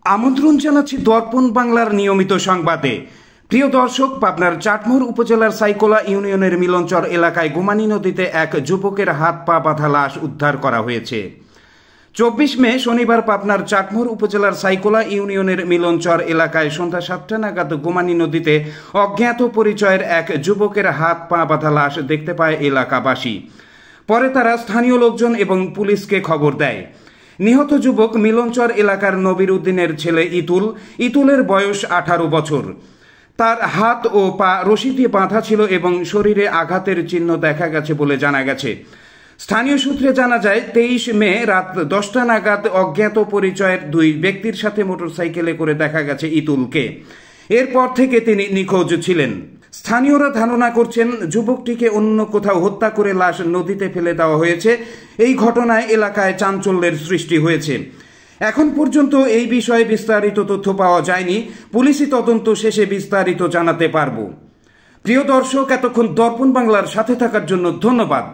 আমন্ত্রণ জানাচ্ছি দর্পণ বাংলার নিয়মিত সংবাদে। প্রিয় দর্শক, পাবনার চাটমোহর উপজেলার সাইকোলা ইউনিয়নের মিলনচর এলাকায় গোমানী নদীতে এক যুবকের হাত পা বাঁধা লাশ উদ্ধার করা হয়েছে। 24 মে শনিবার পাবনার চাটমোহর উপজেলার সাইকোলা ইউনিয়নের মিলনচর এলাকায় সন্ধ্যা 7টা নাগাদ গোমানী নদীতে অজ্ঞাত পরিচয়ের এক যুবকের হাত পা বাঁধা লাশ দেখতে পায় এলাকাবাসী। পরে তারা স্থানীয় লোকজন এবং পুলিশকে খবর দেয়। নিহত যুবক মিলনচর এলাকার নবির উদ্দিনের ছেলে ইতুলের বয়স 18 বছর। তার হাত ও পা রশি দিয়ে বাঁধা ছিল এবং শরীরে আঘাতের চিহ্ন দেখা গেছে বলে জানা গেছে। স্থানীয় সূত্রে জানা যায় 23 মে রাত 10টা নাগাদ অজ্ঞাত পরিচয়ের দুই ব্যক্তির সাথে মোটরসাইকেলে করে দেখা গেছে ইতুলকে। এরপর থেকে তিনি নিখোঁজ ছিলেন। স্থানীয়রা ধারণা করছেন যুবকটিকে অন্য কোথাও হত্যা করে লাশ নদীতে ফেলে দেওয়া হয়েছে। এই ঘটনায় এলাকায় চাঞ্চল্যের সৃষ্টি হয়েছে। এখন পর্যন্ত এই বিষয়ে বিস্তারিত তথ্য পাওয়া যায়নি। পুলিশি তদন্ত শেষে বিস্তারিত জানাতে পারব। প্রিয় দর্শক, এতক্ষণ দর্পণ বাংলার সাথে থাকার জন্য ধন্যবাদ।